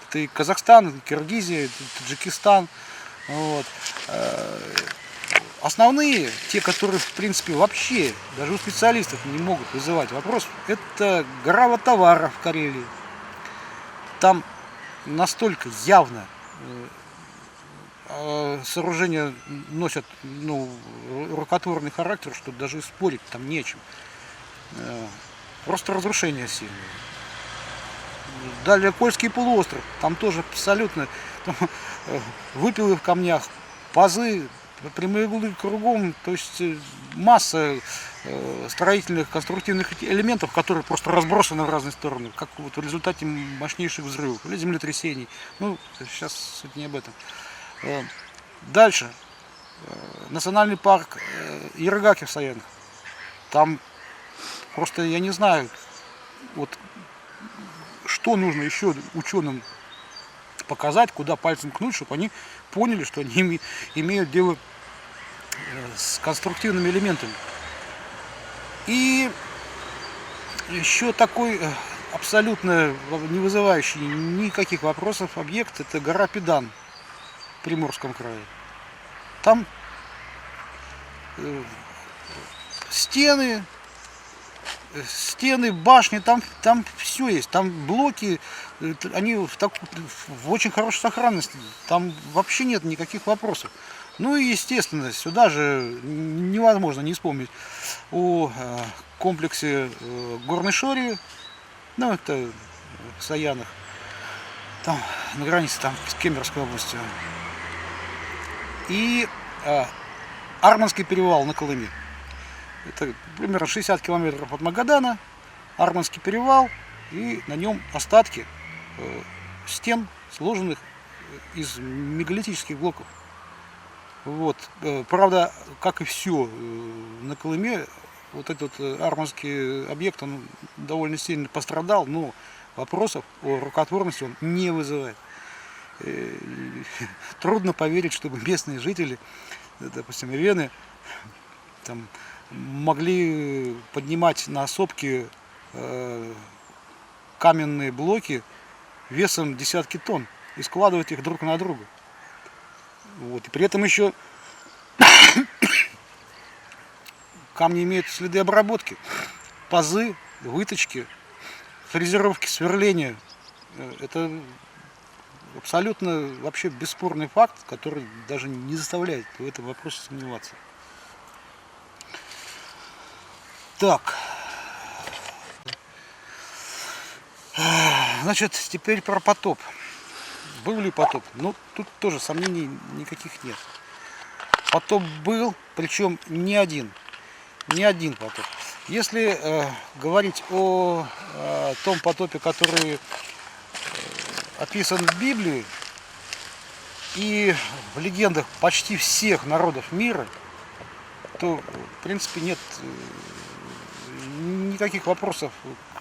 Это и Казахстан, и Киргизия, и Таджикистан. Вот. Основные, те, которые, в принципе, вообще даже у специалистов не могут вызывать вопрос, это гравотовара в Карелии. Там настолько явно сооружения носят, ну, рукотворный характер, что даже спорить там не о чем. Просто разрушение сильное. Далее Кольский полуостров, там тоже абсолютно там, выпилы в камнях, пазы, прямые углы кругом, то есть масса строительных, конструктивных элементов, которые просто разбросаны в разные стороны, как вот в результате мощнейших взрывов или землетрясений. Ну, сейчас суть не об этом. Дальше. Национальный парк Ярыгаки в Саянах. Там просто, я не знаю, вот что нужно еще ученым показать, куда пальцем кнуть, чтобы они поняли, что они имеют дело с конструктивными элементами. И еще такой абсолютно не вызывающий никаких вопросов объект — это гора Педан в Приморском крае. Там стены, башни, там все есть, там блоки, они в очень хорошей сохранности, там вообще нет никаких вопросов. Ну и естественно, сюда же невозможно не вспомнить о комплексе Горной Шори, ну это в Саянах, там на границе там, с Кемеровской областью, и Арманский перевал на Колыме. Это примерно 60 километров от Магадана, Арманский перевал, и на нем остатки стен, сложенных из мегалитических блоков. Вот. Правда, как и все на Колыме, вот этот арманский объект, он довольно сильно пострадал, но вопросов о рукотворности он не вызывает. Трудно поверить, чтобы местные жители, допустим, Вены, там, могли поднимать на сопки каменные блоки весом десятки тонн и складывать их друг на друга. Вот. И при этом еще камни имеют следы обработки, пазы, выточки, фрезеровки, сверления. Это абсолютно вообще бесспорный факт, который даже не заставляет в этом вопросе сомневаться. Так, значит, теперь про потоп. Был ли потоп? Ну, тут тоже сомнений никаких нет. Потоп был, причем не один потоп. Если говорить о том потопе, который описан в Библии и в легендах почти всех народов мира, то, в принципе, нет никаких вопросов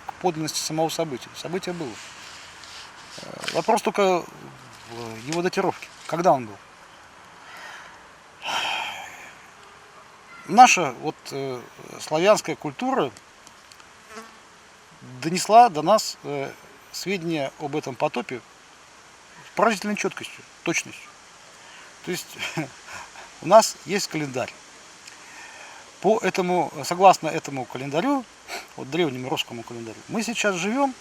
к подлинности самого события. Событие было. Вопрос только в его датировке. Когда он был? Наша вот славянская культура донесла до нас сведения об этом потопе с поразительной четкостью, точностью. То есть у нас есть календарь. Согласно этому календарю, вот древнему русскому календарю, мы сейчас живем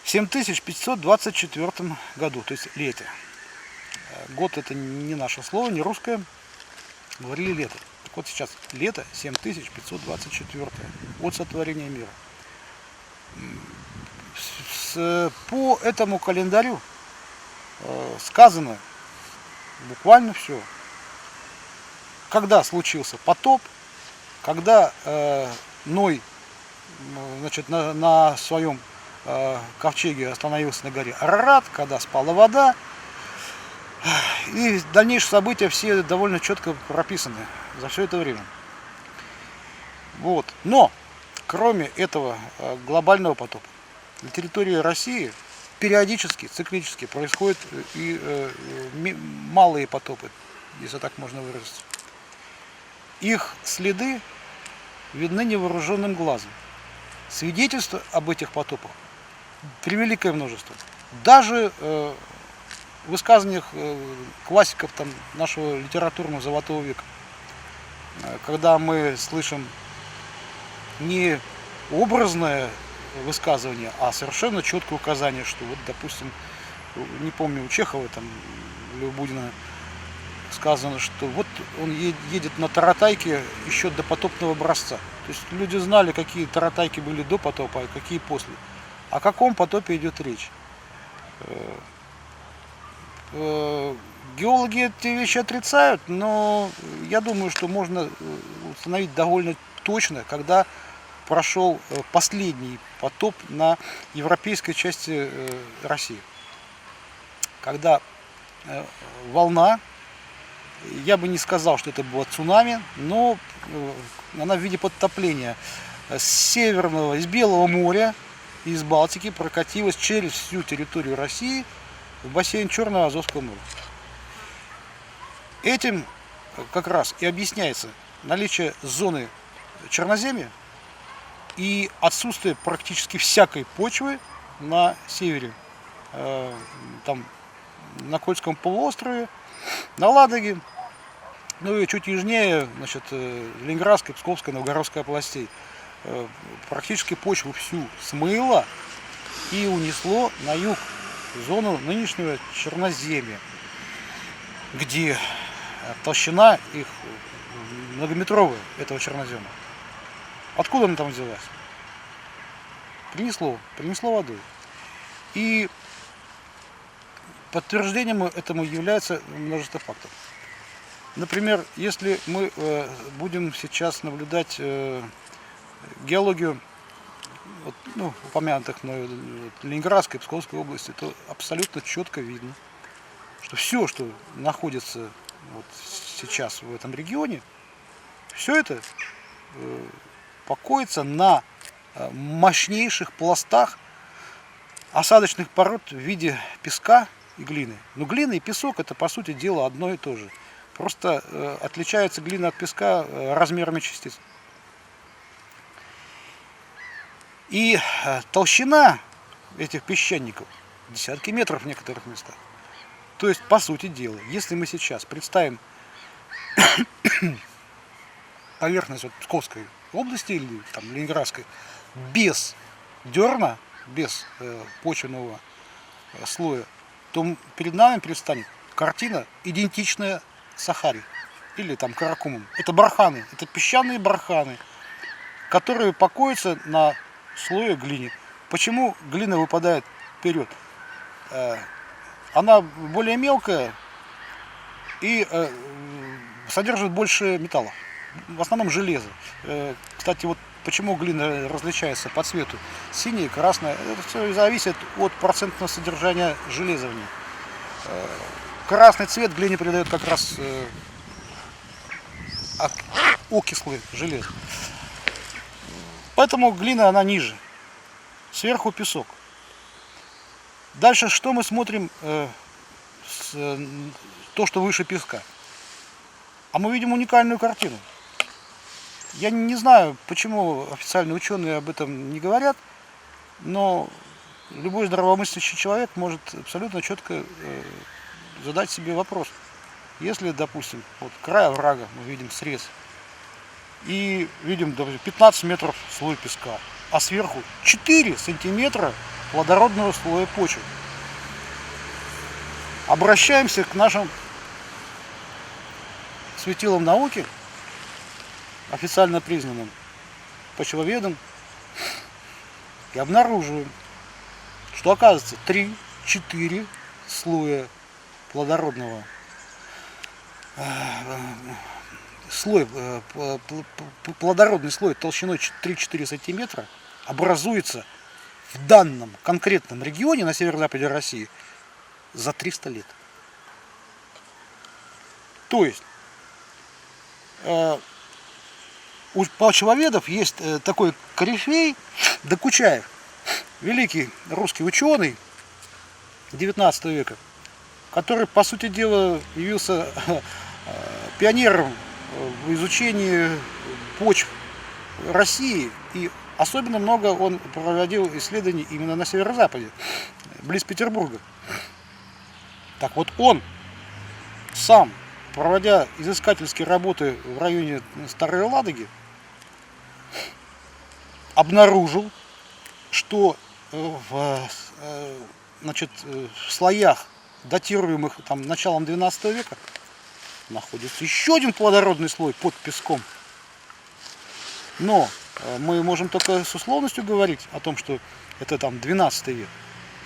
в 7524 году, то есть лете. Год это не наше слово, не русское, говорили лето. Так вот сейчас лето 7524 от сотворения мира. По этому календарю сказано буквально все. Когда случился потоп, когда Ной, значит, на своем ковчеге остановился на горе Арарат, когда спала вода. И дальнейшие события все довольно четко прописаны за все это время. Вот. Но, кроме этого глобального потопа, на территории России периодически, циклически происходят и малые потопы, если так можно выразиться. Их следы видны невооруженным глазом. Свидетельства об этих потопах превеликое множество. Даже в высказываниях классиков нашего литературного золотого века, когда мы слышим не образное высказывание, а совершенно четкое указание, что вот, допустим, не помню, у Чехова или у Будина сказано, что вот он едет на таратайке еще до потопного образца. То есть люди знали, какие таратайки были до потопа, а какие после. О каком потопе идет речь? Геологи эти вещи отрицают, но я думаю, что можно установить довольно точно, когда прошел последний потоп на европейской части России. Когда волна, я бы не сказал, что это было цунами, но она в виде подтопления с Северного, из Белого моря, из Балтики прокатилась через всю территорию России в бассейн Черного Азовского моря. Этим как раз и объясняется наличие зоны черноземья и отсутствие практически всякой почвы на севере, на Кольском полуострове, на Ладоге, ну и чуть южнее, значит, Ленинградской, Псковской, Новгородской областей. Практически почву всю смыло и унесло на юг, в зону нынешнего черноземья, где толщина их многометровая, этого чернозема. Откуда она там взялась? Принесло водой. И подтверждением этому является множество фактов. Например, если мы будем сейчас наблюдать геологию упомянутых мной Ленинградской, Псковской области, то абсолютно четко видно, что все, что находится вот сейчас в этом регионе, все это покоится на мощнейших пластах осадочных пород в виде песка и глины. Но глина и песок — это, по сути дела, одно и то же. Просто отличается глина от песка размерами частиц. И толщина этих песчаников десятки метров в некоторых местах. То есть, по сути дела, если мы сейчас представим поверхность Псковской области или Ленинградской без дерна, без почвенного слоя, то перед нами предстанет картина, идентичная Сахаре или Каракумам. Это барханы, это песчаные барханы, которые покоятся на слое глины. Почему глина выпадает вперед? Она более мелкая и содержит больше металла, в основном железо. Кстати, вот почему глина различается по цвету: синяя, красная. Это все зависит от процентного содержания железа в ней. Красный цвет глине придает как раз окислый железо. Поэтому глина, она ниже. Сверху песок. Дальше что мы смотрим, то, что выше песка? А мы видим уникальную картину. Я не знаю, почему официальные ученые об этом не говорят, но любой здравомыслящий человек может абсолютно четко задать себе вопрос. Если, допустим, вот край оврага мы видим срез, и видим, допустим, 15 метров слой песка, а сверху 4 сантиметра плодородного слоя почвы. Обращаемся к нашим светилам науки, официально признанным почвоведом, и обнаруживаем, что оказывается 3-4 слоя плодородного плодородный слой толщиной 3-4 сантиметра образуется в данном конкретном регионе на северо-западе России за 300 лет. То есть у почвоведов есть такой корифей Докучаев, великий русский ученый 19 века, который, по сути дела, явился пионером в изучении почв России, и особенно много он проводил исследований именно на северо-западе, близ Петербурга. Так вот, он сам, проводя изыскательские работы в районе Старой Ладоги, обнаружил, что в слоях, датируемых началом 12 века, находится еще один плодородный слой под песком. Но мы можем только с условностью говорить о том, что это 12 век.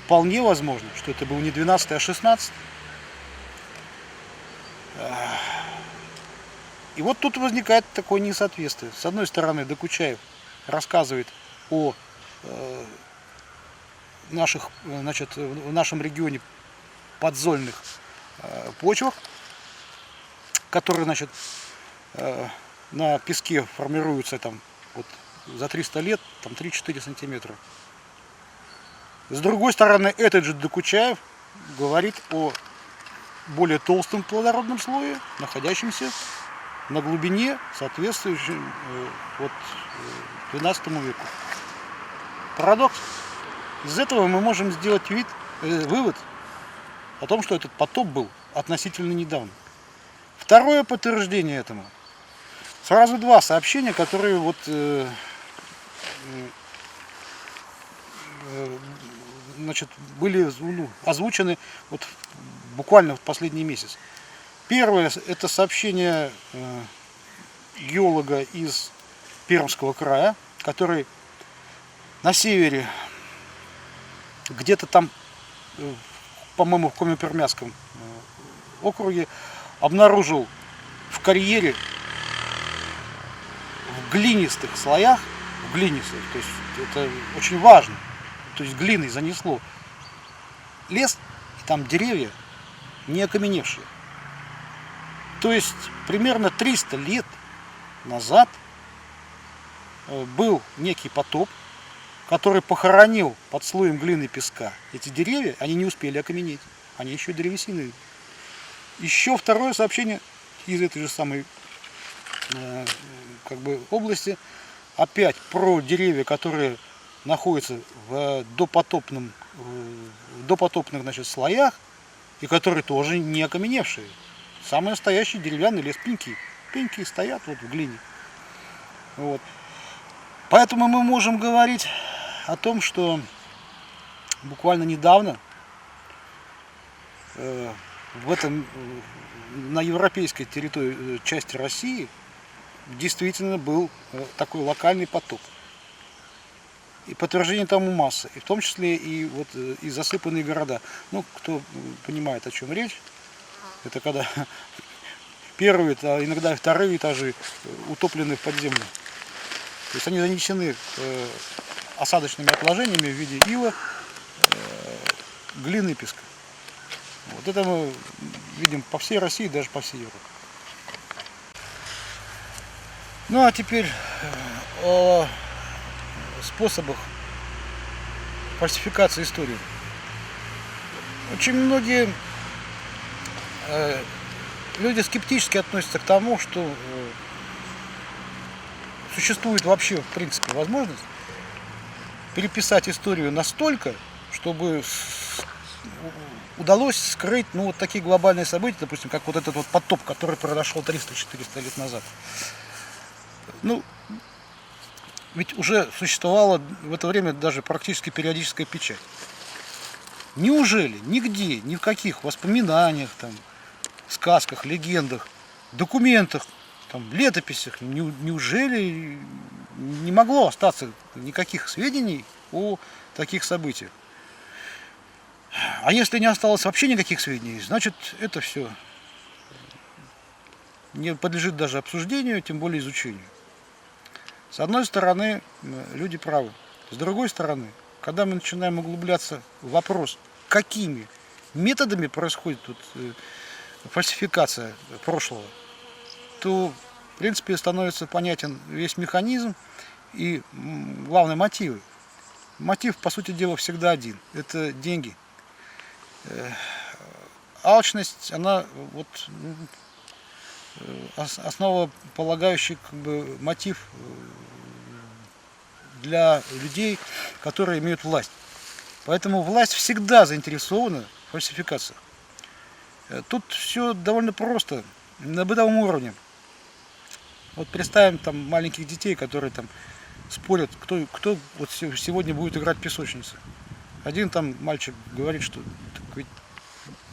Вполне возможно, что это был не 12, а 16. И вот тут возникает такое несоответствие. С одной стороны, Докучаев рассказывает о в нашем регионе подзольных почвах, которые на песке формируются за 300 лет 3-4 сантиметра. С другой стороны, этот же Докучаев говорит о более толстом плодородном слое, находящемся на глубине, соответствующей 12 веку. Парадокс. Из этого мы можем сделать вывод о том, что этот потоп был относительно недавно. Второе подтверждение этому. Сразу два сообщения, которые были озвучены буквально в последний месяц. Первое – это сообщение геолога из Пермского края, который на севере, где-то там, по-моему, в Коми-Пермяцком округе, обнаружил в карьере в глинистых слоях, то есть это очень важно, то есть глиной занесло лес, и там деревья не окаменевшие. То есть примерно 300 лет назад был некий потоп, который похоронил под слоем глины и песка эти деревья. Они не успели окаменеть, они еще древесины. Еще второе сообщение из этой же самой области, опять про деревья, которые находятся в допотопных слоях, и которые тоже не окаменевшие. Самый настоящий деревянный лес, пеньки. Пеньки стоят в глине. Поэтому мы можем говорить о том, что буквально недавно на европейской территории части России действительно был такой локальный потоп. И подтверждение тому масса, и в том числе и засыпанные города. Кто понимает, о чем речь, это когда первые, а иногда и вторые этажи утоплены в подземле. То есть они занесены осадочными отложениями в виде ила, глины и песка. Это мы видим по всей России, даже по всей Европе. А теперь о способах фальсификации истории. Очень многие люди скептически относятся к тому, что существует вообще, в принципе, возможность переписать историю настолько, чтобы удалось скрыть, ну, вот такие глобальные события, допустим, как вот этот вот потоп, который произошел 300-400 лет назад. Ну, ведь уже существовала в это время даже практически периодическая печать. Неужели нигде, ни в каких воспоминаниях, там, сказках, легендах, документах, там, летописях, неужели не могло остаться никаких сведений о таких событиях? А если не осталось вообще никаких сведений, значит, это все не подлежит даже обсуждению, тем более изучению. С одной стороны, люди правы. С другой стороны, когда мы начинаем углубляться в вопрос, какими методами происходит тут фальсификация прошлого, то, в принципе, становится понятен весь механизм и главные мотивы. Мотив, по сути дела, всегда один. Это деньги. Алчность, она вот основополагающий как бы мотив для людей, которые имеют власть. Поэтому власть всегда заинтересована в фальсификациях. Тут все довольно просто, на бытовом уровне. Вот представим там маленьких детей, которые там спорят, кто вот сегодня будет играть в песочнице. Один там мальчик говорит, что ведь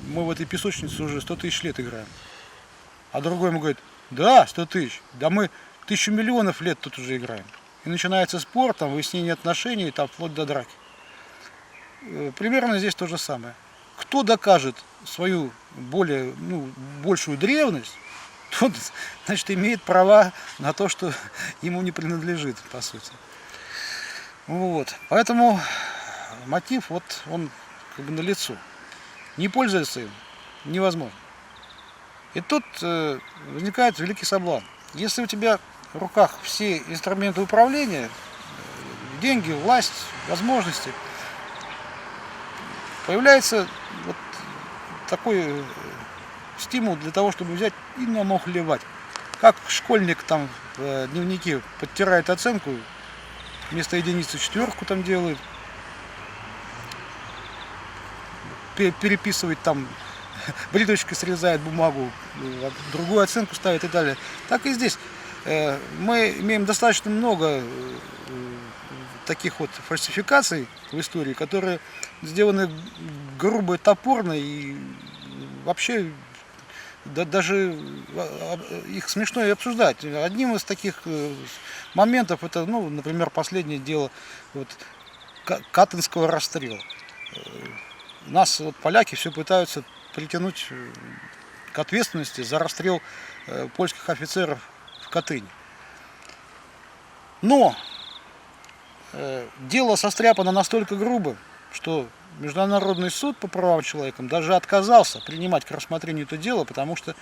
мы в этой песочнице уже 100 тысяч лет играем. А другой ему говорит, да, 100 тысяч, да мы 1000 миллионов лет тут уже играем. И начинается спор, там, выяснение отношений, там, вплоть до драки. Примерно здесь то же самое. Кто докажет свою большую древность, тот, значит, имеет права на то, что ему не принадлежит, по сути. Вот. Поэтому мотив, вот он как бы налицо. Не пользоваться им невозможно. И тут возникает великий соблазн. Если у тебя в руках все инструменты управления, деньги, власть, возможности, появляется вот такой стимул для того, чтобы взять и намухлевать. Как школьник там в дневнике подтирает оценку, вместо единицы 4 там делает, переписывает там, бритвочкой срезает бумагу, другую оценку ставит и далее. Так и здесь. Мы имеем достаточно много таких вот фальсификаций в истории, которые сделаны грубо и топорно, и вообще даже их смешно и обсуждать. Одним из таких моментов это, ну, например, последнее дело вот, Катынского расстрела. Нас вот, поляки все пытаются притянуть к ответственности за расстрел польских офицеров в Катыни. Но дело состряпано настолько грубо, что Международный суд по правам человека даже отказался принимать к рассмотрению это дело, потому что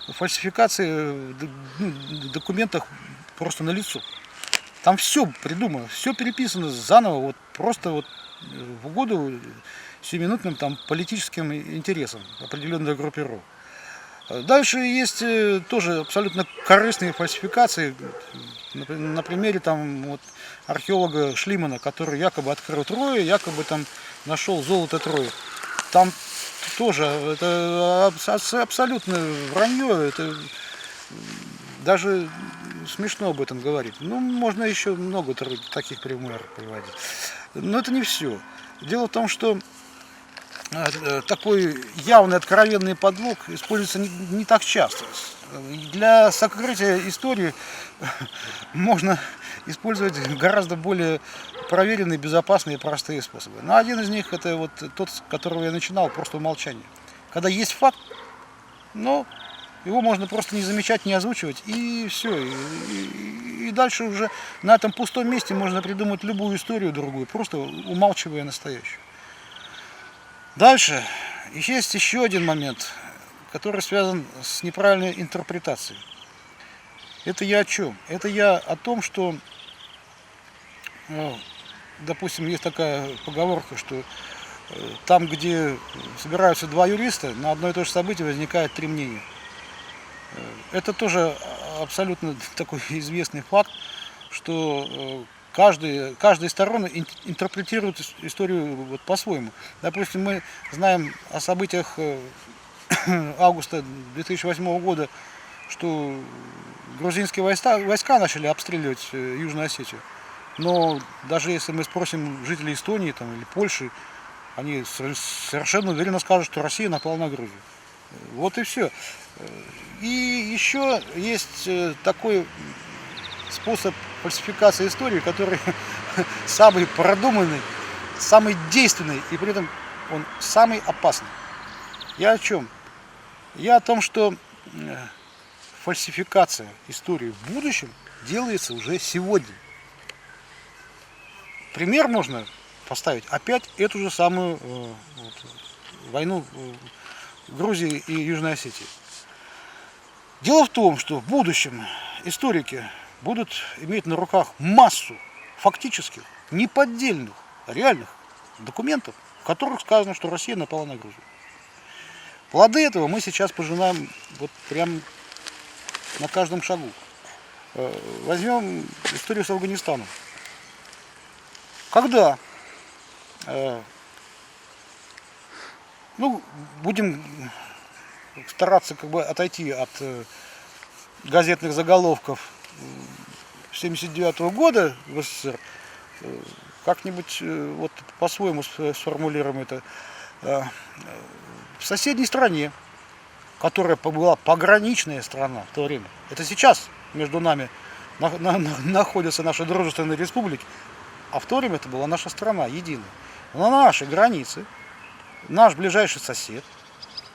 фальсификации в документах просто налицо. Там все придумано, все переписано заново, вот просто вот в угоду сиюминутным там политическим интересам определенных группировок. Дальше есть тоже абсолютно корыстные фальсификации. На примере там вот археолога Шлимана, который якобы открыл Трою, якобы там нашел золото Трои. Там тоже это абсолютно вранье, это даже смешно об этом говорить. Ну, можно еще много таких примеров приводить. Но это не все. Дело в том, что такой явный откровенный подлог используется не так часто. Для сокрытия истории можно использовать гораздо более проверенные, безопасные и простые способы. Но один из них это вот тот, с которого я начинал, просто умолчание. Когда есть факт, но его можно просто не замечать, не озвучивать, и все. И дальше уже на этом пустом месте можно придумать любую историю другую, просто умалчивая настоящую. Дальше есть еще один момент, который связан с неправильной интерпретацией. Это я о чем? Это я о том, что, допустим, есть такая поговорка, что Там, где собираются два юриста, на одно и то же событие возникает три мнения. Это тоже абсолютно такой известный факт, что каждая из сторон интерпретирует историю вот по-своему. Допустим, мы знаем о событиях августа 2008 года, что грузинские войска начали обстреливать Южную Осетию. Но даже если мы спросим жителей Эстонии там, или Польши, они совершенно уверенно скажут, что Россия напала на Грузию. Вот и все. И еще есть такой способ фальсификации истории, который самый продуманный, самый действенный и при этом он самый опасный. Я о чем? Я о том, что фальсификация истории в будущем делается уже сегодня. Пример можно поставить опять эту же самую войну Грузии и Южной Осетии. Дело в том, что в будущем историки будут иметь на руках массу фактических, неподдельных, реальных документов, в которых сказано, что Россия напала на Грузию. Плоды этого мы сейчас пожинаем вот прям на каждом шагу. Возьмем историю с Афганистаном. Когда будем стараться отойти от газетных заголовков 1979 года в СССР, как-нибудь вот по-своему сформулируем это. В соседней стране, которая была пограничная страна в то время, это сейчас между нами находятся наши дружественные республики, а в то время это была наша страна единая. На нашей границе наш ближайший сосед,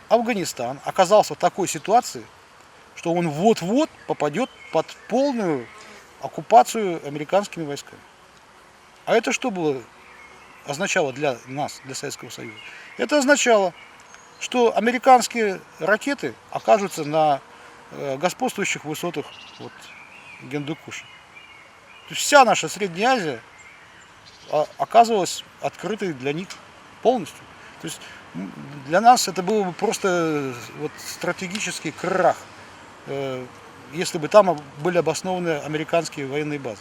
Афганистан, оказался в такой ситуации, что он вот-вот попадет под полную оккупацию американскими войсками. А это что означало для нас, для Советского Союза? Это означало, что американские ракеты окажутся на господствующих высотах Гиндукуша. То есть вся наша Средняя Азия оказывалась открытой для них полностью. То есть для нас это был бы просто стратегический крах, если бы там были обоснованы американские военные базы.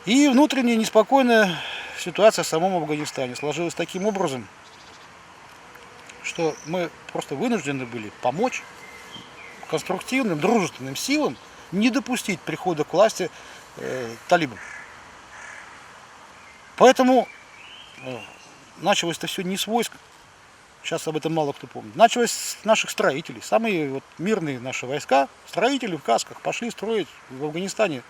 И внутренняя неспокойная ситуация в самом Афганистане сложилась таким образом, что мы просто вынуждены были помочь конструктивным, дружественным силам не допустить прихода к власти талибов. Поэтому началось это все не с войск, сейчас об этом мало кто помнит. Началось с наших строителей. Самые мирные наши войска, строители в касках, пошли строить в Афганистане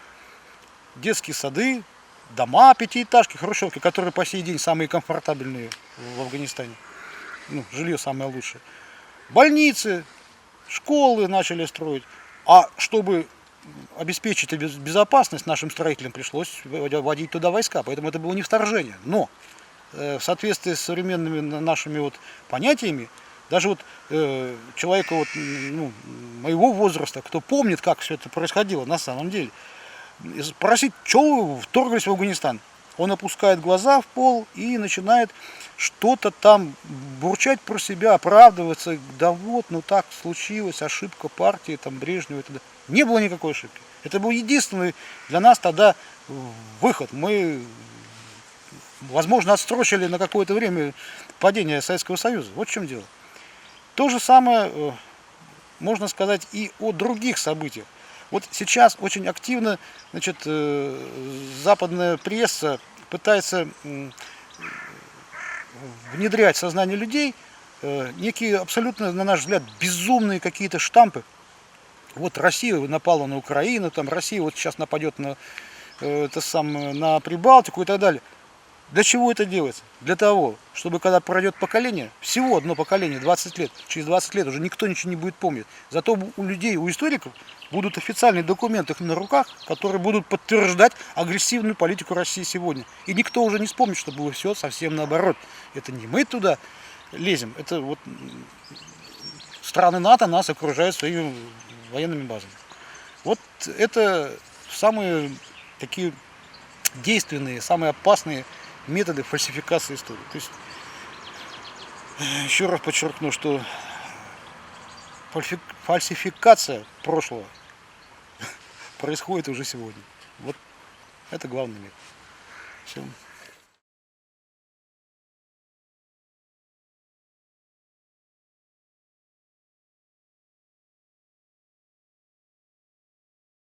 детские сады, дома, пятиэтажки, хрущевки, которые по сей день самые комфортабельные в Афганистане. Жилье самое лучшее. Больницы, школы начали строить. А чтобы обеспечить безопасность нашим строителям, пришлось вводить туда войска. Поэтому это было не вторжение. Но в соответствии с современными нашими понятиями, даже человеку моего возраста, кто помнит, как все это происходило на самом деле, спросить, что вы вторглись в Афганистан? Он опускает глаза в пол и начинает что-то там бурчать про себя, оправдываться. Да так случилось, ошибка партии, Брежнева и т.д. Не было никакой ошибки. Это был единственный для нас тогда выход. Мы, возможно, отсрочили на какое-то время падение Советского Союза. Вот в чем дело. То же самое можно сказать и о других событиях. Вот сейчас очень активно западная пресса пытается внедрять в сознание людей некие абсолютно, на наш взгляд, безумные какие-то штампы. Вот Россия напала на Украину, Россия сейчас нападет на Прибалтику и так далее. Для чего это делается? Для того, чтобы когда пройдет поколение, всего одно поколение, 20 лет, через 20 лет уже никто ничего не будет помнить. Зато у людей, у историков будут официальные документы на руках, которые будут подтверждать агрессивную политику России сегодня. И никто уже не вспомнит, что было все совсем наоборот. Это не мы туда лезем, это страны НАТО нас окружают своими военными базами. Вот это самые такие действенные, самые опасные методы фальсификации истории. То есть Еще раз подчеркну, что фальсификация прошлого происходит уже сегодня. Вот это главный мир. Все.